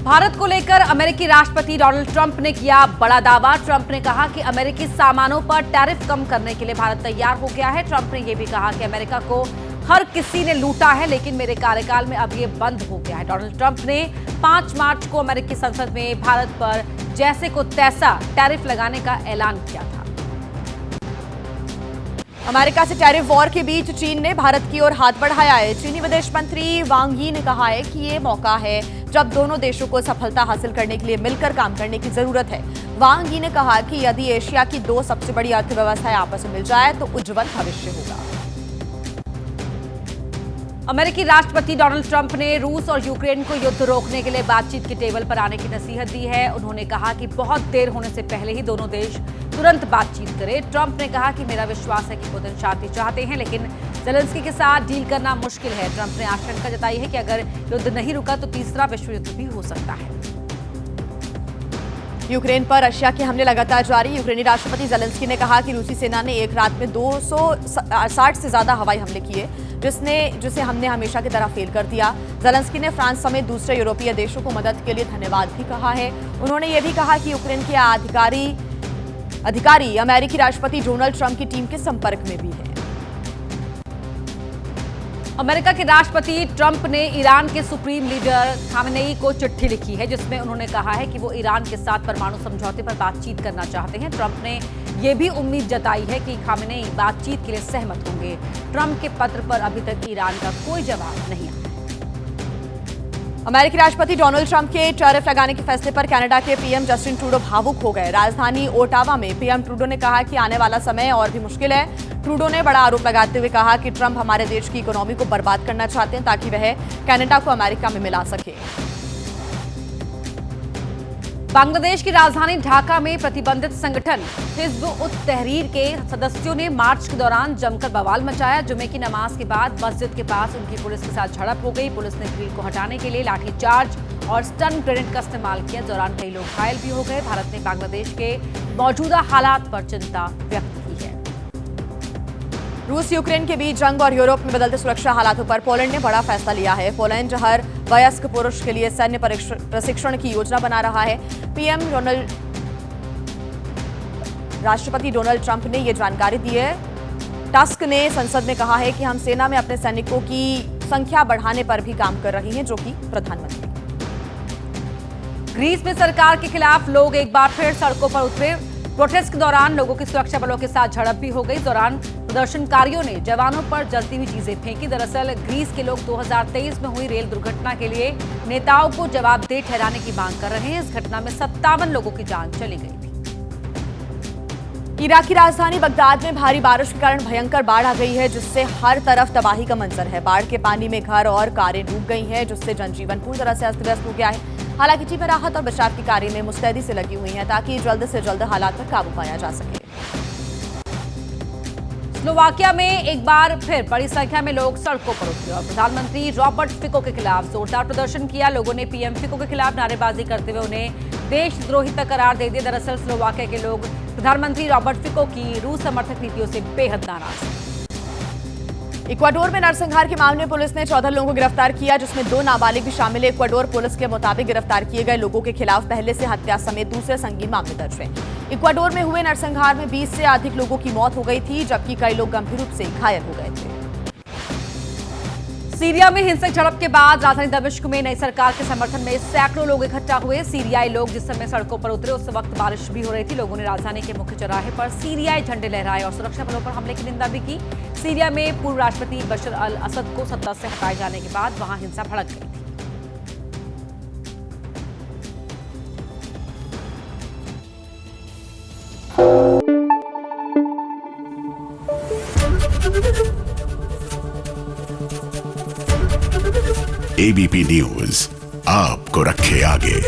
भारत को लेकर अमेरिकी राष्ट्रपति डोनाल्ड ट्रंप ने किया बड़ा दावा। ट्रंप ने कहा कि अमेरिकी सामानों पर टैरिफ कम करने के लिए भारत तैयार हो गया है। ट्रंप ने यह भी कहा कि अमेरिका को हर किसी ने लूटा है, लेकिन मेरे कार्यकाल में अब ये बंद हो गया है। डोनाल्ड ट्रंप ने 5 मार्च को अमेरिकी संसद में भारत पर जैसे को तैसा टैरिफ लगाने का ऐलान किया था। अमेरिका से टैरिफ वॉर के बीच चीन ने भारत की ओर हाथ बढ़ाया है। चीनी विदेश मंत्री वांग यी ने कहा है कि ये मौका है जब दोनों देशों को सफलता हासिल करने के लिए मिलकर काम करने की जरूरत है। वांग यी ने कहा कि यदि एशिया की 2 सबसे बड़ी अर्थव्यवस्थाएं आपस में मिल जाए तो उज्जवल भविष्य होगा। अमेरिकी राष्ट्रपति डोनाल्ड ट्रंप ने रूस और यूक्रेन को युद्ध रोकने के लिए बातचीत के टेबल पर आने की नसीहत दी है। उन्होंने कहा कि बहुत देर होने से पहले ही दोनों देश तुरंत बातचीत करें। ट्रंप ने कहा कि मेरा विश्वास है कि पुतिन शांति चाहते हैं, लेकिन ज़ेलेंस्की के साथ डील करना मुश्किल है। ट्रंप ने आशंका जताई है कि अगर युद्ध नहीं रुका तो तीसरा विश्व युद्ध भी हो सकता है। यूक्रेन पर रशिया के हमले लगातार जारी। यूक्रेनी राष्ट्रपति ज़ेलेंस्की ने कहा कि रूसी सेना ने एक रात में 260 से ज्यादा हवाई हमले किए, जिसे हमने हमेशा की तरह फेल कर दिया। ज़ेलेंस्की ने फ्रांस समेत दूसरे यूरोपीय देशों को मदद के लिए धन्यवाद भी कहा है। उन्होंने ये भी कहा कि यूक्रेन के अधिकारी अमेरिकी राष्ट्रपति डोनाल्ड ट्रंप की टीम के संपर्क में भी है। अमेरिका के राष्ट्रपति ट्रंप ने ईरान के सुप्रीम लीडर खामेनेई को चिट्ठी लिखी है, जिसमें उन्होंने कहा है कि वो ईरान के साथ परमाणु समझौते पर बातचीत करना चाहते हैं। ट्रंप ने यह भी उम्मीद जताई है कि खामेनेई बातचीत के लिए सहमत होंगे। ट्रंप के पत्र पर अभी तक ईरान का कोई जवाब नहीं आया। अमेरिकी राष्ट्रपति डोनाल्ड ट्रंप के टैरिफ लगाने के फैसले पर कनाडा के पीएम जस्टिन ट्रूडो भावुक हो गए। राजधानी ओटावा में पीएम ट्रूडो ने कहा कि आने वाला समय और भी मुश्किल है। ट्रूडो ने बड़ा आरोप लगाते हुए कहा कि ट्रंप हमारे देश की इकोनॉमी को बर्बाद करना चाहते हैं ताकि वह कनाडा को अमेरिका में मिला सके। बांग्लादेश की राजधानी ढाका में प्रतिबंधित संगठन हिज़्ब उत तहरीर के सदस्यों ने मार्च के दौरान जमकर बवाल मचाया। जुमे की नमाज के बाद मस्जिद के पास उनकी पुलिस के साथ झड़प हो गई। पुलिस ने भीड़ को हटाने के लिए लाठीचार्ज और स्टन ग्रेनेड का इस्तेमाल किया। दौरान कई लोग घायल भी हो गए। भारत ने बांग्लादेश के मौजूदा हालात पर चिंता व्यक्त की है। रूस यूक्रेन के बीच जंग और यूरोप में बदलते सुरक्षा हालातों पर पोलैंड ने बड़ा फैसला लिया है। पोलैंड हर वयस्क पुरुष के लिए सैन्य प्रशिक्षण की योजना बना रहा है। राष्ट्रपति डोनाल्ड ट्रंप ने यह जानकारी दी है। टस्क ने संसद में कहा है कि हम सेना में अपने सैनिकों की संख्या बढ़ाने पर भी काम कर रही हैं, जो कि प्रधानमंत्री। ग्रीस में सरकार के खिलाफ लोग एक बार फिर सड़कों पर उतरे। प्रोटेस्ट के दौरान लोगों की सुरक्षा बलों के साथ झड़प भी हो गई। इस दौरान प्रदर्शनकारियों ने जवानों पर जलती हुई चीजें फेंकी। दरअसल ग्रीस के लोग 2023 में हुई रेल दुर्घटना के लिए नेताओं को जवाबदेह ठहराने की मांग कर रहे हैं। इस घटना में 57 लोगों की जान चली गई थी। इराक की राजधानी बगदाद में भारी बारिश के कारण भयंकर बाढ़ आ गई है, जिससे हर तरफ तबाही का मंजर है। बाढ़ के पानी में घर और कारें डूब गई हैं, जिससे जनजीवन पूरी तरह से अस्त व्यस्त हो गया है। हालांकि टीमें राहत और बचाव की कार्य में मुस्तैदी से लगी हुई हैं ताकि जल्द से जल्द हालात पर काबू पाया जा सके। स्लोवाकिया में एक बार फिर बड़ी संख्या में लोग सड़कों पर उतरे और प्रधानमंत्री रॉबर्ट फिको के खिलाफ जोरदार प्रदर्शन किया। लोगों ने पीएम फिको के खिलाफ नारेबाजी करते हुए उन्हें देशद्रोही तक करार दे दिया। दरअसल स्लोवाकिया के लोग प्रधानमंत्री रॉबर्ट फिको की रूस समर्थक नीतियों से बेहद नाराज हैं। इक्वाडोर में नरसंहार के मामले में पुलिस ने 14 लोगों को गिरफ्तार किया, जिसमें 2 नाबालिग भी शामिल है। इक्वाडोर पुलिस के मुताबिक गिरफ्तार किए गए लोगों के खिलाफ पहले से हत्या समेत दूसरे संगीन मामले दर्ज हैं। इक्वाडोर में हुए नरसंहार में 20 से अधिक लोगों की मौत हो गई थी, जबकि कई लोग गंभीर रूप से घायल हो गए थे। सीरिया में हिंसक झड़प के बाद राजधानी दमिश्क में नई सरकार के समर्थन में सैकड़ों लोग इकट्ठा हुए। सीरियाई लोग जिस समय सड़कों पर उतरे उस वक्त बारिश भी हो रही थी। लोगों ने राजधानी के मुख्य चौराहे पर सीरियाई झंडे लहराए और सुरक्षा बलों पर हमले की निंदा भी की। सीरिया में पूर्व राष्ट्रपति बशर अल असद को सत्ता से हटाए जाने के बाद वहां हिंसा भड़क गई थी। एबीपी न्यूज आपको रखे आगे।